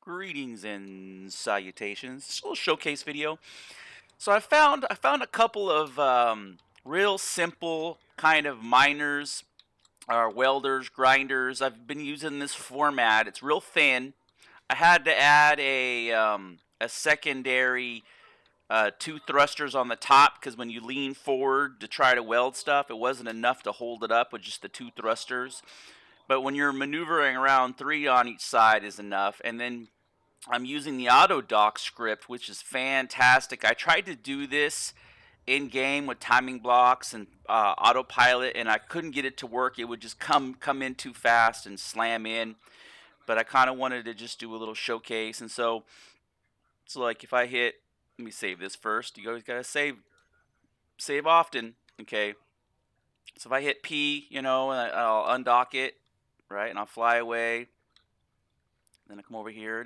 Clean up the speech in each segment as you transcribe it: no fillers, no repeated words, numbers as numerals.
Greetings and salutations. Just a little showcase video. So I found a couple of real simple kind of miners, or welders, grinders. I've been using this format. It's real thin. I had to add a secondary two thrusters on the top because when you lean forward to try to weld stuff, it wasn't enough to hold it up with just the two thrusters. But when you're maneuvering around, three on each side is enough. And then I'm using the auto dock script, which is fantastic. I tried to do this in game with timing blocks and autopilot, and I couldn't get it to work. It would just come in too fast and slam in. But I kind of wanted to just do a little showcase, and so like if I hit, let me save this first. You always gotta save often. Okay, so if I hit P, and I'll undock it, right, and I'll fly away. Then I come over here,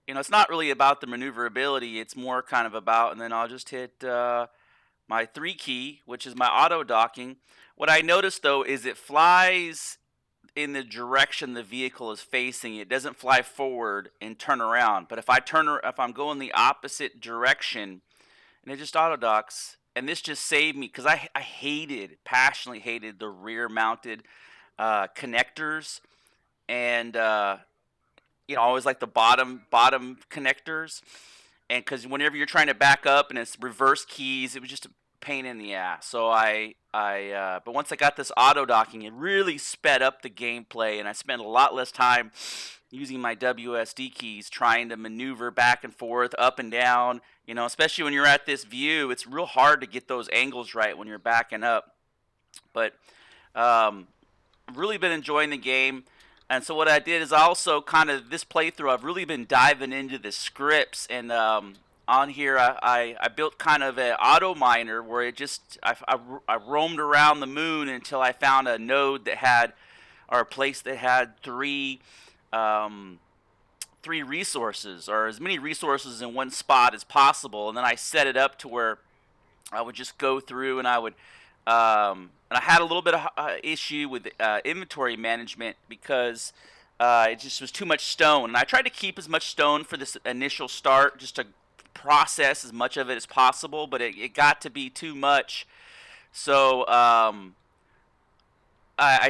and it's not really about the maneuverability. It's more kind of about, and then I'll just hit my 3 key, which is my auto docking. What I noticed though is it flies in the direction the vehicle is facing. It doesn't fly forward and turn around. But if I'm going the opposite direction, and it just auto docks, and this just saved me because I passionately hated the rear mounted connectors, and always like the bottom connectors, and because whenever you're trying to back up and it's reverse keys, it was just a pain in the ass. So but once I got this auto docking, it really sped up the gameplay, and I spent a lot less time using my WSD keys trying to maneuver back and forth, up and down. Especially when you're at this view, it's real hard to get those angles right when you're backing up. But um, really been enjoying the game. And so what I did is I also kind of this playthrough I've really been diving into the scripts, and on here I built kind of an auto miner where I roamed around the moon until I found a node that had, or a place that had um, three resources, or as many resources in one spot as possible, and then I set it up to where I would just go through, and and I had a little bit of issue with inventory management because it just was too much stone. And I tried to keep as much stone for this initial start, just to process as much of it as possible, but it got to be too much. So I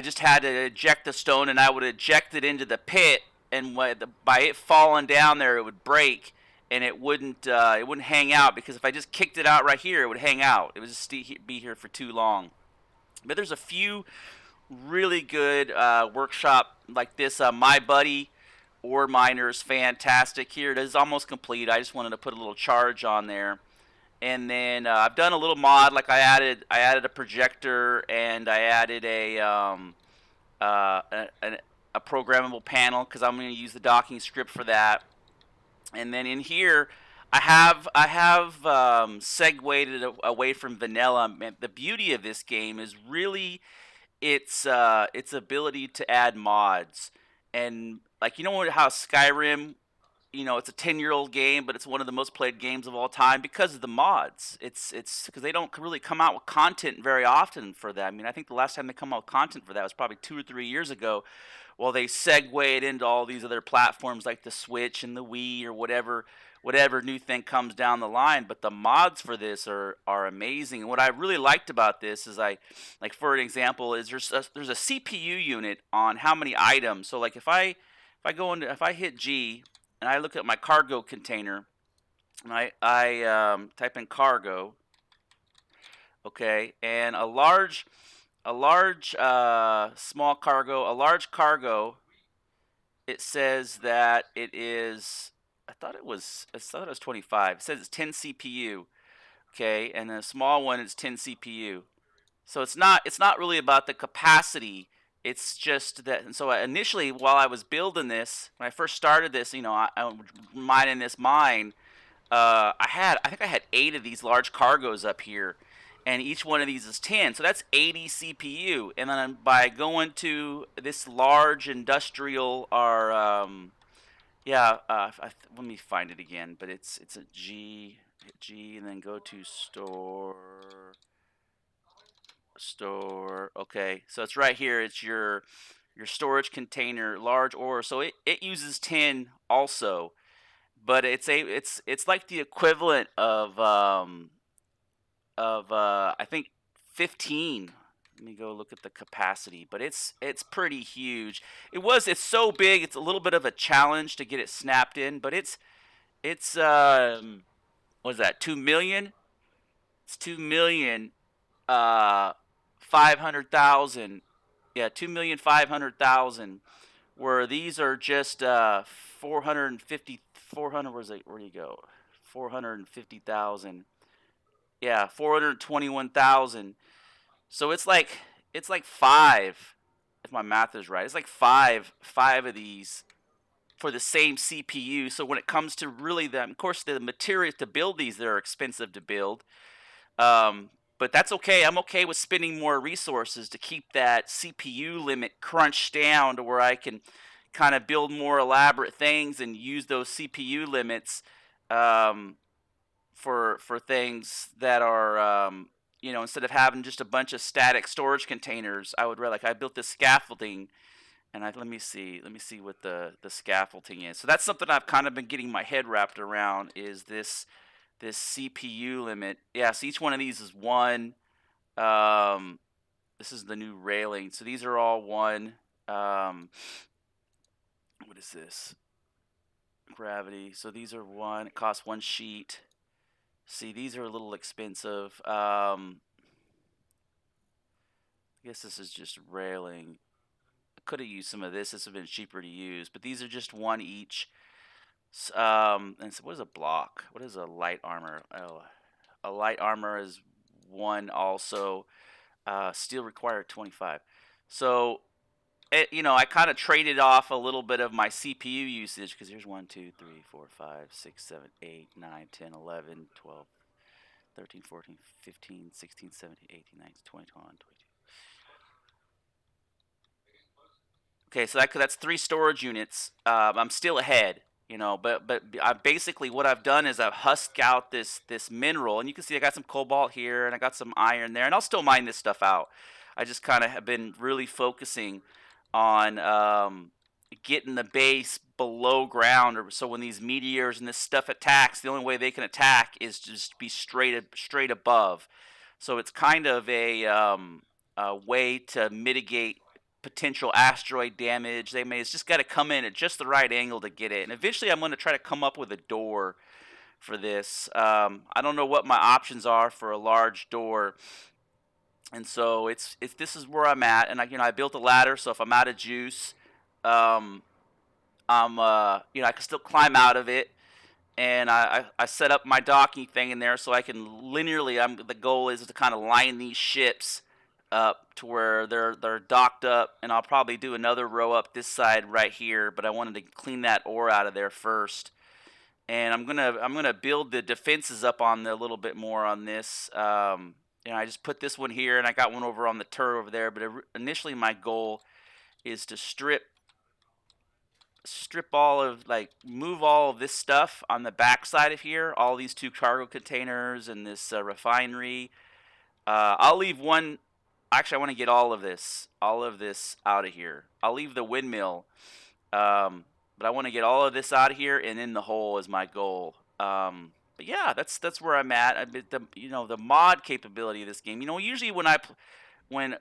just had to eject the stone, and I would eject it into the pit, and by it falling down there, it would break, and it wouldn't hang out, because if I just kicked it out right here, it would hang out. It would just be here for too long. But there's a few really good workshop like this. My buddy ore miner is fantastic. Here it is, almost complete. I just wanted to put a little charge on there. And then I've done a little mod, like I added a projector, and I added a programmable panel because I'm going to use the docking script for that. And then in here, I have segued it away from vanilla. And the beauty of this game is really its ability to add mods. And like, how Skyrim, it's a 10-year-old game, but it's one of the most played games of all time because of the mods. It's because they don't really come out with content very often for that. I mean, I think the last time they come out with content for that was probably 2 or 3 years ago. Well, they segue it into all these other platforms like the Switch and the Wii, or whatever new thing comes down the line. But the mods for this are amazing. And what I really liked about this is, like, for an example, is there's a CPU unit on how many items. So like if I hit G and I look at my cargo container, and I type in cargo, okay, and small cargo, a large cargo, it says that it is. I thought it was 25. It says it's 10 CPU, okay, and a small one is 10 CPU. So it's not really about the capacity. It's just that. And so initially, while I was building this, when I first started this, I mining this mine, I think I had 8 of these large cargoes up here, and each one of these is 10. So that's 80 CPU. And then by going to this large industrial, or yeah, let me find it again. But it's a G, hit G, and then go to store. Okay, so it's right here. It's your your storage container, large ore. So it uses tin also, but it's like the equivalent of I think 15. Let me go look at the capacity, but it's pretty huge. It's so big. It's a little bit of a challenge to get it snapped in, but it's what is that? 2 million? It's 2 million 500,000. Yeah, 2,500,000. Where these are just 450 400. Where do you go? 450,000. Yeah, 421,000. So it's like five, if my math is right. It's like five of these for the same CPU. So when it comes to really them, of course, the materials to build these, they're expensive to build. Um, but that's okay. I'm okay with spending more resources to keep that CPU limit crunched down to where I can kind of build more elaborate things and use those CPU limits um, for things that are instead of having just a bunch of static storage containers. I would rather, like, I built this scaffolding, and let me see what the scaffolding is. So that's something I've kind of been getting my head wrapped around, is this CPU limit. Yeah, so each one of these is one. Um, this is the new railing. So these are all one. Um, what is this? Gravity. So these are one. It costs one sheet. See, these are a little expensive. I guess this is just railing. I could have used some of this. This would have been cheaper to use, but these are just one each. And so what is a block? What is a light armor? Oh, a light armor is one also. Steel required 25. So I kind of traded off a little bit of my CPU usage, because here's 1, 2, 3, 4, 5, 6, 7, 8, 9, 10, 11, 12, 13, 14, 15, 16, 17, 18, 19, 20, 21, 22. Okay, so that's three storage units. I'm still ahead, but basically what I've done is I've husked out this mineral, and you can see I got some cobalt here and I got some iron there, and I'll still mine this stuff out. I just kind of have been really focusing on getting the base below ground, or so when these meteors and this stuff attacks, the only way they can attack is just be straight above. So it's kind of a way to mitigate potential asteroid damage. It's just got to come in at just the right angle to get it. And eventually, I'm going to try to come up with a door for this. I don't know what my options are for a large door, and so it's this is where I'm at. And I built a ladder, so if I'm out of juice, um, I can still climb out of it. And I set up my docking thing in there so I can linearly. The goal is to kind of line these ships up to where they're docked up, and I'll probably do another row up this side right here. But I wanted to clean that ore out of there first, and I'm gonna build the defenses up on a little bit more on this. I just put this one here, and I got one over on the turret over there. But initially, my goal is to strip all of, like, move all of this stuff on the back side of here, all these two cargo containers and this refinery. I'll leave one. Actually, I want to get all of this out of here. I'll leave the windmill, but I want to get all of this out of here and in the hole is my goal. But yeah, that's where I'm at. The mod capability of this game. Usually when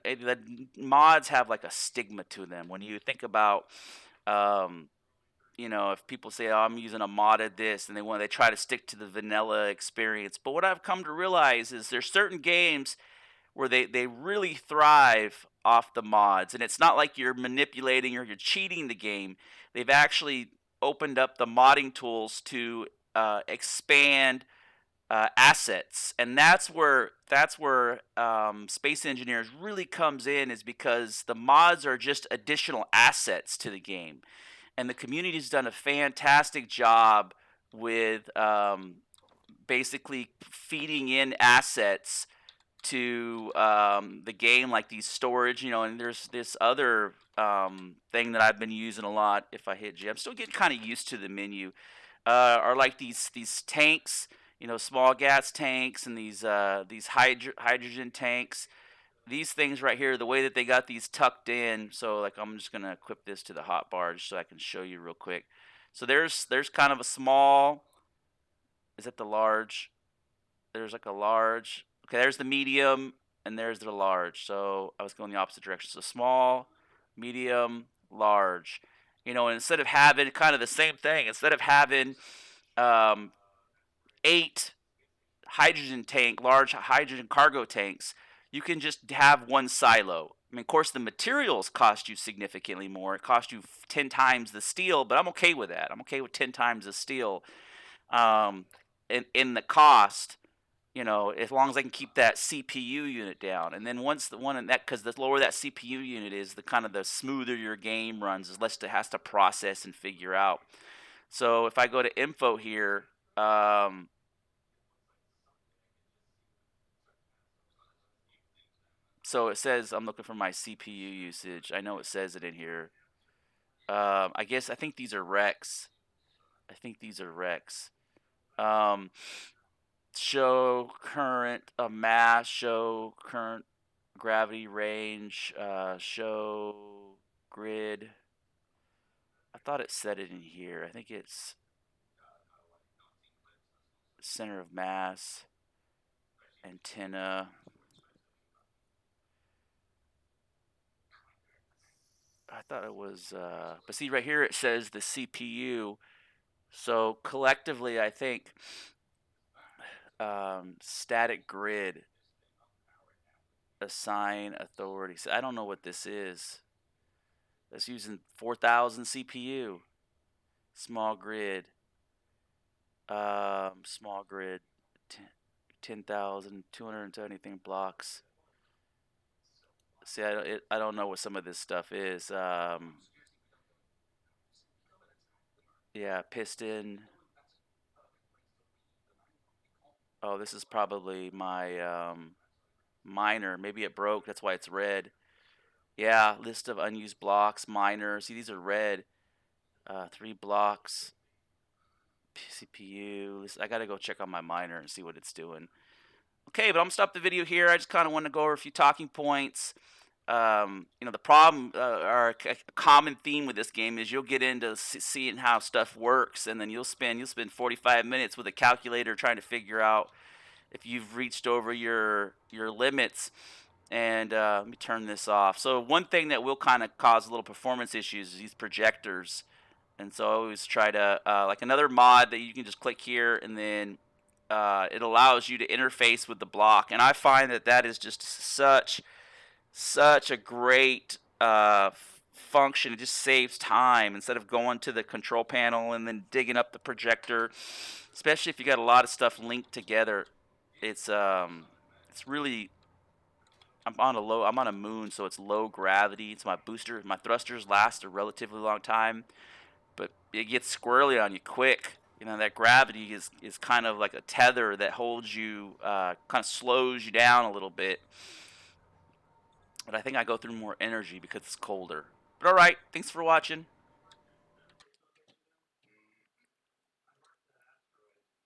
the mods have like a stigma to them. When you think about um, if people say, "Oh, I'm using a modded this," and they try to stick to the vanilla experience. But what I've come to realize is there's certain games where they really thrive off the mods, and it's not like you're manipulating or you're cheating the game. They've actually opened up the modding tools to expand assets, and that's where Space Engineers really comes in, is because the mods are just additional assets to the game, and the community's done a fantastic job with basically feeding in assets to the game, like these storage, and there's this other thing that I've been using a lot. If I hit G, I'm still getting kind of used to the menu. Are like these tanks, small gas tanks, and these hydrogen tanks. these things right here, the way that they got these tucked in, so like I'm just gonna equip this to the hot bar just so I can show you real quick. So there's kind of a small, is that the large? There's like a large. Okay, there's the medium and there's the large. So I was going the opposite direction. So small, medium, large. You know, and instead of having kind of the same thing, instead of having um, 8 large hydrogen cargo tanks, you can just have one silo. I mean, of course, the materials cost you significantly more. It costs you 10 times the steel, but I'm okay with that. I'm okay with 10 times the steel um, in the cost, you know, as long as I can keep that CPU unit down. And then once the one in that, because the lower that CPU unit is, the kind of the smoother your game runs, as less it has to process and figure out. So if I go to info here, so it says I'm looking for my CPU usage. I know it says it in here. I think these are recs. I think these are recs. Um, show current mass, show current gravity range, show grid. I thought it said it in here. I think it's center of mass, antenna. I thought it was, but see right here it says the CPU. So collectively, I think static grid assign authority. So I don't know what this is. That's using 4,000 CPU. Small grid. Small grid. 10,270 blocks. See, I don't know what some of this stuff is. Yeah, piston. Oh, this is probably my miner. Maybe it broke. That's why it's red. Yeah, list of unused blocks, miner. See, these are red. 3 blocks. CPU. I gotta go check on my miner and see what it's doing. Okay, but I'm gonna stop the video here. I just kind of want to go over a few talking points. You know, the problem or a common theme with this game is you'll get into seeing how stuff works, and then you'll spend 45 minutes with a calculator trying to figure out if you've reached over your limits. And let me turn this off. So one thing that will kind of cause a little performance issues is these projectors. And so I always try to like another mod that you can just click here, and then it allows you to interface with the block. And I find that that is just such a great function. It just saves time instead of going to the control panel and then digging up the projector, especially if you got a lot of stuff linked together. It's really, I'm on a moon, so it's low gravity. It's my booster. My thrusters last a relatively long time, but it gets squirrely on you quick. You know, that gravity is kind of like a tether that holds you, kind of slows you down a little bit. But I think I go through more energy because it's colder. But all right, thanks for watching.